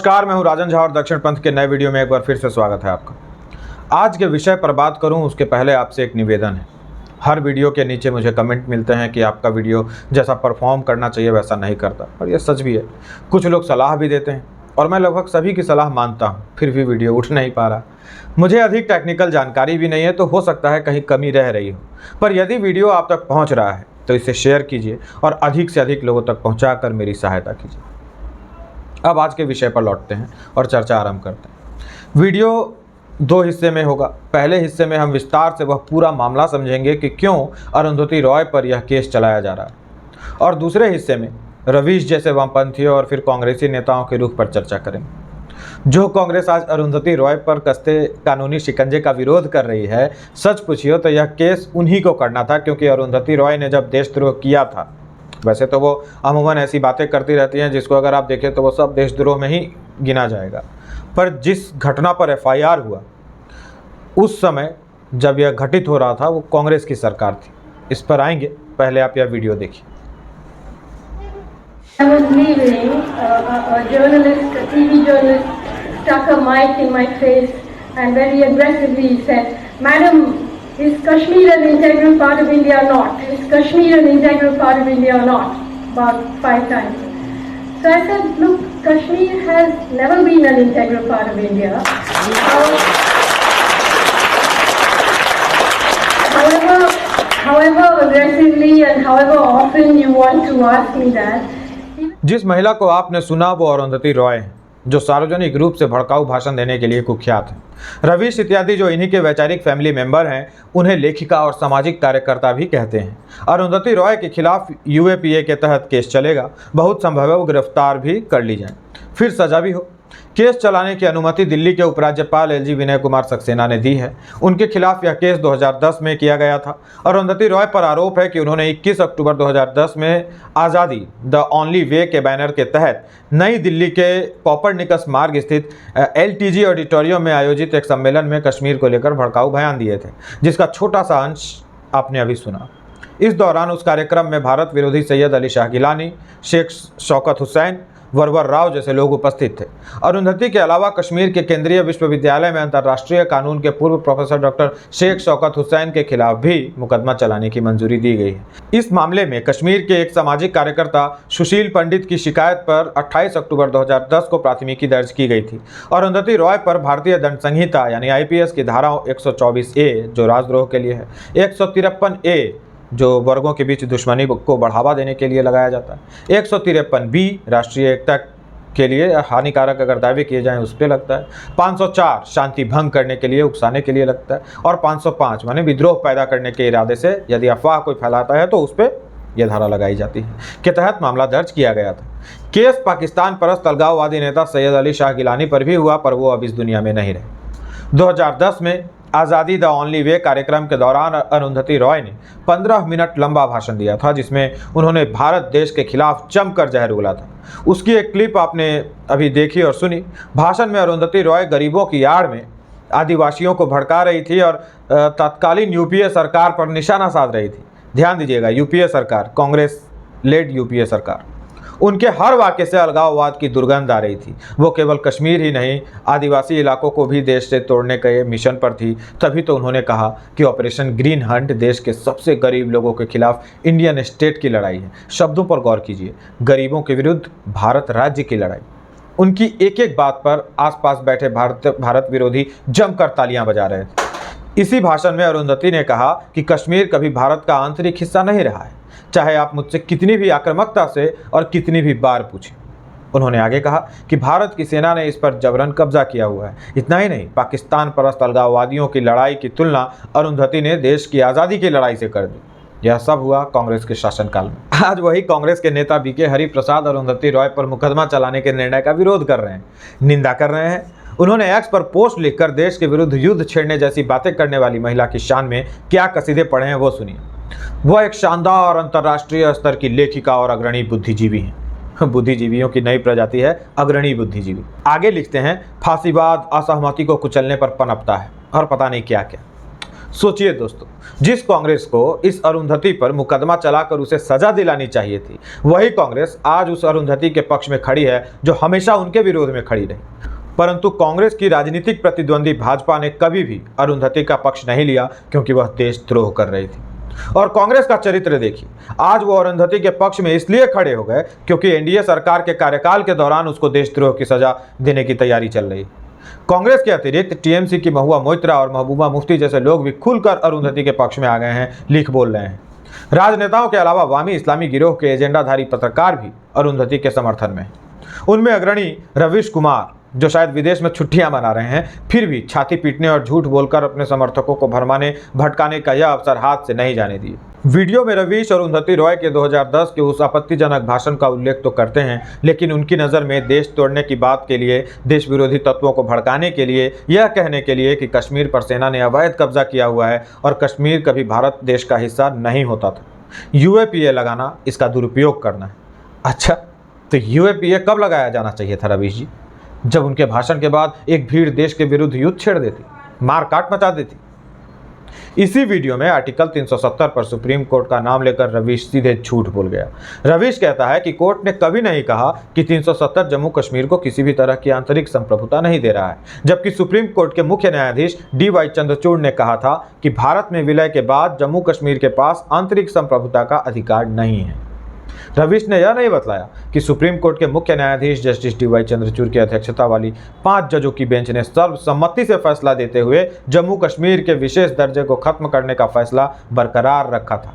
नमस्कार, मैं हूं राजन झा और दक्षिण पंथ के नए वीडियो में एक बार फिर से स्वागत है आपका। आज के विषय पर बात करूं उसके पहले आपसे एक निवेदन है। हर वीडियो के नीचे मुझे कमेंट मिलते हैं कि आपका वीडियो जैसा परफॉर्म करना चाहिए वैसा नहीं करता, और यह सच भी है। कुछ लोग सलाह भी देते हैं और मैं लगभग सभी की सलाह मानता हूँ, फिर भी वीडियो उठ नहीं पा रहा। मुझे अधिक टेक्निकल जानकारी भी नहीं है, तो हो सकता है कहीं कमी रह रही हो, पर यदि वीडियो आप तक पहुँच रहा है तो इसे शेयर कीजिए और अधिक से अधिक लोगों तक पहुँचा कर मेरी सहायता कीजिए। अब आज के विषय पर लौटते हैं और चर्चा आरंभ करते हैं। वीडियो दो हिस्से में होगा। पहले हिस्से में हम विस्तार से वह पूरा मामला समझेंगे कि क्यों अरुंधति रॉय पर यह केस चलाया जा रहा है, और दूसरे हिस्से में रवीश जैसे वामपंथियों और फिर कांग्रेसी नेताओं के रुख पर चर्चा करेंगे। जो कांग्रेस आज अरुंधति रॉय पर कसते कानूनी शिकंजे का विरोध कर रही है, सच पूछिए तो यह केस उन्हीं को करना था, क्योंकि अरुंधति रॉय ने जब देशद्रोह किया था, वैसे तो वो अमूमन ऐसी बातें करती रहती हैं जिसको अगर आप देखें तो वो सब देशद्रोह में ही गिना जाएगा, पर जिस घटना पर एफआईआर हुआ उस समय जब यह घटित हो रहा था वो कांग्रेस की सरकार थी। इस पर आएंगे, पहले आप यह वीडियो देखिए। I was leaving, a journalist, a TV journalist, stuck a mic in my face and very aggressively said, "Madam, is Kashmir an integral part of India or not? Is Kashmir an integral part of India or not?" About 5 times. So I said, "Look, Kashmir has never been an integral part of India. However aggressively and however often you want to ask me that." जिस महिला को आपने सुना वो अरुंधति रॉय है, जो सार्वजनिक रूप से भड़काऊ भाषण देने के लिए कुख्यात है। रवीश इत्यादि जो इन्हीं के वैचारिक फैमिली मेंबर हैं, उन्हें लेखिका और सामाजिक कार्यकर्ता भी कहते हैं। अरुंधति रॉय के खिलाफ यूएपीए के तहत केस चलेगा। बहुत संभव है वो गिरफ्तार भी कर ली जाए, फिर सजा भी हो। केस चलाने की अनुमति दिल्ली के उपराज्यपाल एलजी विनय कुमार सक्सेना ने दी है। उनके खिलाफ यह केस 2010 में किया गया था। अरुंधति रॉय पर आरोप है कि उन्होंने 21 अक्टूबर 2010 में आज़ादी द ओनली वे के बैनर के तहत नई दिल्ली के कॉपरनिकस मार्ग स्थित एलटीजी ऑडिटोरियम में आयोजित एक सम्मेलन में कश्मीर को लेकर भड़काऊ बयान दिए थे, जिसका छोटा सा अंश आपने अभी सुना। इस दौरान उस कार्यक्रम में भारत विरोधी सैयद अली शाह गिलानी, शेख शौकत हुसैन, वरवर राव जैसे लोग उपस्थित थे। अरुंधति के अलावा कश्मीर के केंद्रीय विश्वविद्यालय में अंतर्राष्ट्रीय कानून के पूर्व प्रोफेसर डॉक्टर शेख शौकत हुसैन के खिलाफ भी मुकदमा चलाने की मंजूरी दी गई है। इस मामले में कश्मीर के एक सामाजिक कार्यकर्ता सुशील पंडित की शिकायत पर 28 अक्टूबर 2010 को प्राथमिकी दर्ज की गई थी। अरुंधति रॉय पर भारतीय दंड संहिता यानी आईपीएस की धारा 124A जो राजद्रोह के लिए है, 153A जो वर्गों के बीच दुश्मनी को बढ़ावा देने के लिए लगाया जाता है, 153B राष्ट्रीय एकता के लिए हानिकारक अगर दावे किए जाएं उस पर लगता है, 504 शांति भंग करने के लिए उकसाने के लिए लगता है, और 505 माने विद्रोह पैदा करने के इरादे से यदि अफवाह कोई फैलाता है तो उस पर यह धारा लगाई जाती है के तहत मामला दर्ज किया गया था। केस पाकिस्तान परस्त अलगाववादी नेता सैयद अली शाह गिलानी पर भी हुआ, पर वो अब इस दुनिया में नहीं रहे। 2010 में आज़ादी द ओनली वे कार्यक्रम के दौरान अरुंधति रॉय ने 15 मिनट लंबा भाषण दिया था, जिसमें उन्होंने भारत देश के खिलाफ जमकर जहर उगला था। उसकी एक क्लिप आपने अभी देखी और सुनी। भाषण में अरुंधति रॉय गरीबों की आड़ में आदिवासियों को भड़का रही थी और तत्कालीन यूपीए सरकार पर निशाना साध रही थी। ध्यान दीजिएगा, यूपीए सरकार, कांग्रेस लेड यूपीए सरकार। उनके हर वाक्य से अलगाववाद की दुर्गंध आ रही थी। वो केवल कश्मीर ही नहीं, आदिवासी इलाकों को भी देश से तोड़ने के मिशन पर थी। तभी तो उन्होंने कहा कि ऑपरेशन ग्रीन हंट देश के सबसे गरीब लोगों के खिलाफ इंडियन स्टेट की लड़ाई है। शब्दों पर गौर कीजिए, गरीबों के विरुद्ध भारत राज्य की लड़ाई। उनकी एक एक बात पर आसपास बैठे भारत विरोधी जमकर तालियां बजा रहे थे। इसी भाषण में अरुंधति ने कहा कि कश्मीर कभी भारत का आंतरिक हिस्सा नहीं रहा है, चाहे आप मुझसे कितनी भी आक्रामकता से और कितनी भी बार पूछें। उन्होंने आगे कहा कि भारत की सेना ने इस पर जबरन कब्जा किया हुआ है। इतना ही नहीं, पाकिस्तान परस्त अलगाववादियों की लड़ाई की तुलना अरुंधति ने देश की आज़ादी की लड़ाई से कर दी। यह सब हुआ कांग्रेस के शासनकाल में। आज वही कांग्रेस के नेता बीके हरिप्रसाद अरुंधति रॉय पर मुकदमा चलाने के निर्णय का विरोध कर रहे हैं, निंदा कर रहे हैं। उन्होंने एक्स पर पोस्ट लिखकर देश के विरुद्ध युद्ध छेड़ने जैसी बातें करने वाली महिला की शान में क्या कसीदे पढ़े हैं वो सुनिए। वह एक शानदार और अंतर्राष्ट्रीय स्तर की लेखिका और अग्रणी बुद्धिजीवी हैं। बुद्धिजीवियों की नई प्रजाति है अग्रणी बुद्धिजीवी। आगे लिखते हैं, फांसीवाद असहमति को कुचलने पर पनपता है और पता नहीं क्या क्या। सोचिए दोस्तों, जिस कांग्रेस को इस अरुंधति पर मुकदमा चलाकर उसे सजा दिलानी चाहिए थी, वही कांग्रेस आज उस अरुंधति के पक्ष में खड़ी है जो हमेशा उनके विरोध में खड़ी रही। परंतु कांग्रेस की राजनीतिक प्रतिद्वंदी भाजपा ने कभी भी अरुंधति का पक्ष नहीं लिया, क्योंकि वह देशद्रोह कर रही थी। और कांग्रेस का चरित्र देखिए, आज वो अरुंधति के पक्ष में इसलिए खड़े हो गए क्योंकि एनडीए सरकार के कार्यकाल के दौरान उसको देशद्रोह की सजा देने की तैयारी चल रही। कांग्रेस के अतिरिक्त टीएमसी की महुआ मोइत्रा और महबूबा मुफ्ती जैसे लोग भी खुलकर अरुंधति के पक्ष में आ गए हैं, लिख बोल रहे हैं। राजनेताओं के अलावा वामी इस्लामी गिरोह के एजेंडाधारी पत्रकार भी अरुंधति के समर्थन में हैं। उनमें अग्रणी रवीश कुमार, जो शायद विदेश में छुट्टियां मना रहे हैं, फिर भी छाती पीटने और झूठ बोलकर अपने समर्थकों को भरमाने भटकाने का यह अवसर हाथ से नहीं जाने दिए। वीडियो में रवीश अरुंधति रॉय के 2010 के उस आपत्तिजनक भाषण का उल्लेख तो करते हैं, लेकिन उनकी नज़र में देश तोड़ने की बात के लिए, देश विरोधी तत्वों को भड़काने के लिए, यह कहने के लिए कि कश्मीर पर सेना ने अवैध कब्जा किया हुआ है और कश्मीर कभी भारत देश का हिस्सा नहीं होता था, यूएपीए लगाना इसका दुरुपयोग करना है। अच्छा, तो यूएपीए कब लगाया जाना चाहिए था रवीश जी? जब उनके भाषण के बाद एक भीड़ देश के विरुद्ध युद्ध छेड़ देती, मार काट मचा देती। इसी वीडियो में आर्टिकल 370 पर सुप्रीम कोर्ट का नाम लेकर रवीश सीधे झूठ बोल गया। रवीश कहता है कि कोर्ट ने कभी नहीं कहा कि 370 जम्मू कश्मीर को किसी भी तरह की आंतरिक संप्रभुता नहीं दे रहा है, जबकि सुप्रीम कोर्ट के मुख्य न्यायाधीश DY चंद्रचूड़ ने कहा था कि भारत में विलय के बाद जम्मू कश्मीर के पास आंतरिक संप्रभुता का अधिकार नहीं है। रवीश ने यह नहीं बतलाया कि सुप्रीम कोर्ट के मुख्य न्यायाधीश जस्टिस DY चंद्रचूड़ की अध्यक्षता वाली 5 जजों की बेंच ने सर्वसम्मति से फैसला देते हुए जम्मू कश्मीर के विशेष दर्जे को खत्म करने का फैसला बरकरार रखा था।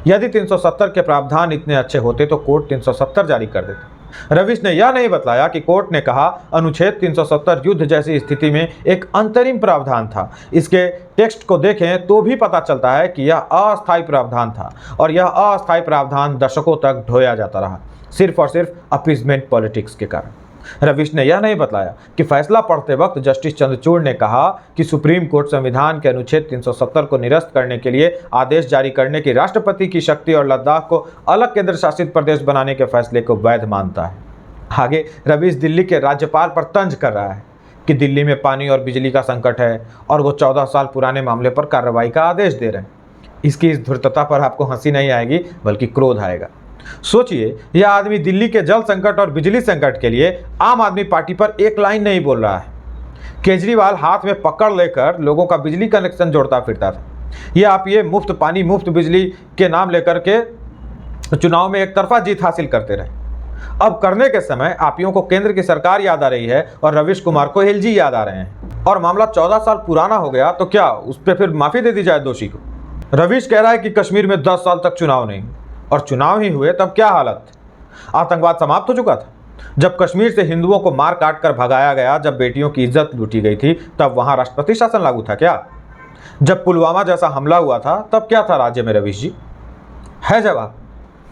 यदि 370 के प्रावधान इतने अच्छे होते तो कोर्ट 370 जारी कर देते। रवीश ने यह नहीं बतलाया कि कोर्ट ने कहा अनुच्छेद 370 युद्ध जैसी स्थिति में एक अंतरिम प्रावधान था। इसके टेक्स्ट को देखें तो भी पता चलता है कि यह अस्थायी प्रावधान था और यह अस्थायी प्रावधान दशकों तक ढोया जाता रहा, सिर्फ और सिर्फ अपीजमेंट पॉलिटिक्स के कारण। रवीश ने यह नहीं बतलाया कि फैसला पढ़ते वक्त जस्टिस चंद्रचूड़ ने कहा कि सुप्रीम कोर्ट संविधान के अनुच्छेद 370 को निरस्त करने के लिए आदेश जारी करने की राष्ट्रपति की शक्ति और लद्दाख को अलग केंद्र शासित प्रदेश बनाने के फैसले को वैध मानता है। आगे रवीश दिल्ली के राज्यपाल पर तंज कर रहा है कि दिल्ली में पानी और बिजली का संकट है और वो 14 साल पुराने मामले पर कार्रवाई का आदेश दे रहे हैं। इसकी इस धूर्तता पर आपको हंसी नहीं आएगी बल्कि क्रोध आएगा। सोचिए, यह आदमी दिल्ली के जल संकट और बिजली संकट के लिए आम आदमी पार्टी पर एक लाइन नहीं बोल रहा है। केजरीवाल हाथ में पकड़ लेकर लोगों का बिजली कनेक्शन जोड़ता फिरता था। यह आप ये मुफ्त पानी मुफ्त बिजली के नाम लेकर के चुनाव में एक तरफा जीत हासिल करते रहे। अब करने के समय आपियों को केंद्र की सरकार याद आ रही है और रवीश कुमार को एलजी याद आ रहे हैं और मामला 14 साल पुराना हो गया तो क्या उस पर फिर माफी दे दी जाए दोषी को? रवीश कह रहा है कि कश्मीर में 10 साल तक चुनाव नहीं और चुनाव ही हुए तब क्या हालत? आतंकवाद समाप्त हो चुका था। जब कश्मीर से हिंदुओं को मार काट कर भगाया गया, जब बेटियों की इज्जत लूटी गई थी, तब वहां राष्ट्रपति शासन लागू था क्या? जब पुलवामा जैसा हमला हुआ था तब क्या था राज्य में रवीश जी? है जवाब?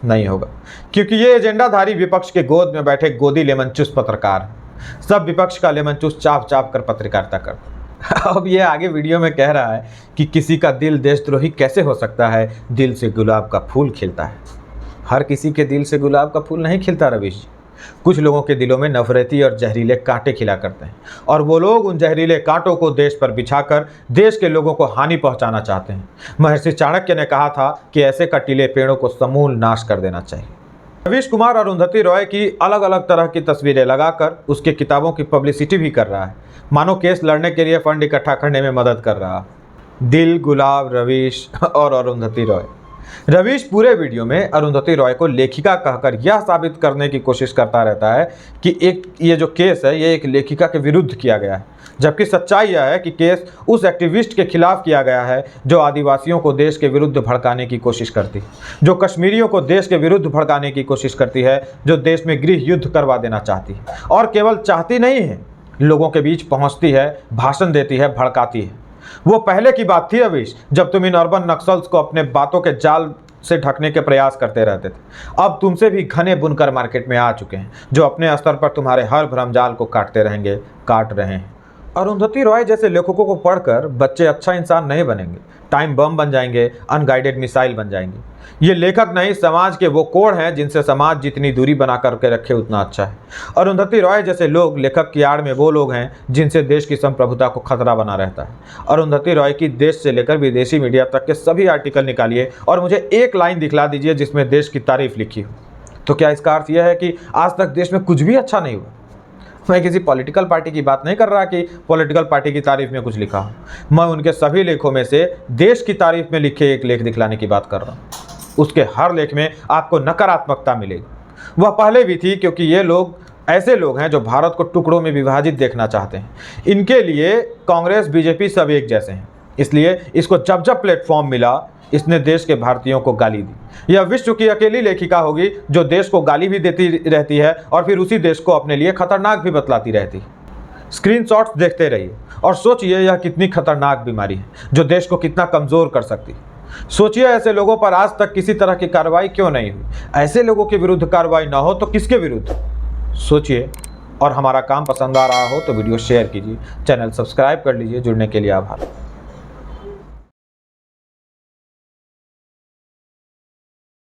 नहीं होगा, क्योंकि ये एजेंडाधारी विपक्ष के गोद में बैठे गोदी लेमनचूस पत्रकार, सब विपक्ष का लेमनचूस चाप चाप कर पत्रकारिता करते। अब ये आगे वीडियो में कह रहा है कि किसी का दिल देशद्रोही कैसे हो सकता है, दिल से गुलाब का फूल खिलता है। हर किसी के दिल से गुलाब का फूल नहीं खिलता रवीश जी। कुछ लोगों के दिलों में नफरती और जहरीले कांटे खिला करते हैं और वो लोग उन जहरीले कांटों को देश पर बिछाकर देश के लोगों को हानि पहुंचाना चाहते हैं। महर्षि चाणक्य ने कहा था कि ऐसे कटीले पेड़ों को समूल नाश कर देना चाहिए। रवीश कुमार अरुंधति रॉय की अलग अलग तरह की तस्वीरें लगाकर उसके किताबों की पब्लिसिटी भी कर रहा है, मानो केस लड़ने के लिए फंड इकट्ठा करने में मदद कर रहा। दिल, गुलाब, रवीश और अरुंधति रॉय। रवीश पूरे वीडियो में अरुंधति रॉय को लेखिका कहकर यह साबित करने की कोशिश करता रहता है कि ये जो केस है ये एक लेखिका के विरुद्ध किया गया है, जबकि सच्चाई यह है कि केस उस एक्टिविस्ट के खिलाफ किया गया है जो आदिवासियों को देश के विरुद्ध भड़काने की कोशिश करती है, जो कश्मीरियों को देश के विरुद्ध भड़काने की कोशिश करती है, जो देश में गृह युद्ध करवा देना चाहती है और केवल चाहती नहीं है, लोगों के बीच पहुँचती है, भाषण देती है, भड़काती है। वो पहले की बात थी रवीश, जब तुम इन अर्बन नक्सल्स को अपने बातों के जाल से ढकने के प्रयास करते रहते थे। अब तुमसे भी घने बुनकर मार्केट में आ चुके हैं जो अपने स्तर पर तुम्हारे हर भ्रमजाल को काटते रहेंगे, काट रहे हैं। अरुंधति रॉय जैसे लेखकों को पढ़कर बच्चे अच्छा इंसान नहीं बनेंगे, टाइम बम बन जाएंगे, अनगाइडेड मिसाइल बन जाएंगे। ये लेखक नहीं, समाज के वो कोण हैं जिनसे समाज जितनी दूरी बना करके रखे उतना अच्छा है। अरुंधति रॉय जैसे लोग लेखक की आड़ में वो लोग हैं जिनसे देश की संप्रभुता को खतरा बना रहता है। अरुंधति रॉय की देश से लेकर विदेशी मीडिया तक के सभी आर्टिकल निकालिए और मुझे एक लाइन दिखला दीजिए जिसमें देश की तारीफ लिखी हो। तो क्या इसका अर्थ यह है कि आज तक देश में कुछ भी अच्छा नहीं हुआ? मैं किसी पॉलिटिकल पार्टी की बात नहीं कर रहा कि पॉलिटिकल पार्टी की तारीफ में कुछ लिखा हो। मैं उनके सभी लेखों में से देश की तारीफ में लिखे एक लेख दिखलाने की बात कर रहा हूँ। उसके हर लेख में आपको नकारात्मकता मिलेगी। वह पहले भी थी, क्योंकि ये लोग ऐसे लोग हैं जो भारत को टुकड़ों में विभाजित देखना चाहते हैं। इनके लिए कांग्रेस बीजेपी सब एक जैसे हैं। इसलिए इसको जब जब प्लेटफॉर्म मिला, इसने देश के भारतीयों को गाली दी। यह विश्व की अकेली लेखिका होगी जो देश को गाली भी देती रहती है और फिर उसी देश को अपने लिए खतरनाक भी बतलाती रहती है। स्क्रीनशॉट्स देखते रहिए और सोचिए यह कितनी खतरनाक बीमारी है जो देश को कितना कमज़ोर कर सकती है। सोचिए ऐसे लोगों पर आज तक किसी तरह की कार्रवाई क्यों नहीं हुई। ऐसे लोगों के विरुद्ध कार्रवाई ना हो तो किसके विरुद्ध? सोचिए। और हमारा काम पसंद आ रहा हो तो वीडियो शेयर कीजिए, चैनल सब्सक्राइब कर लीजिए। जुड़ने के लिए आभार।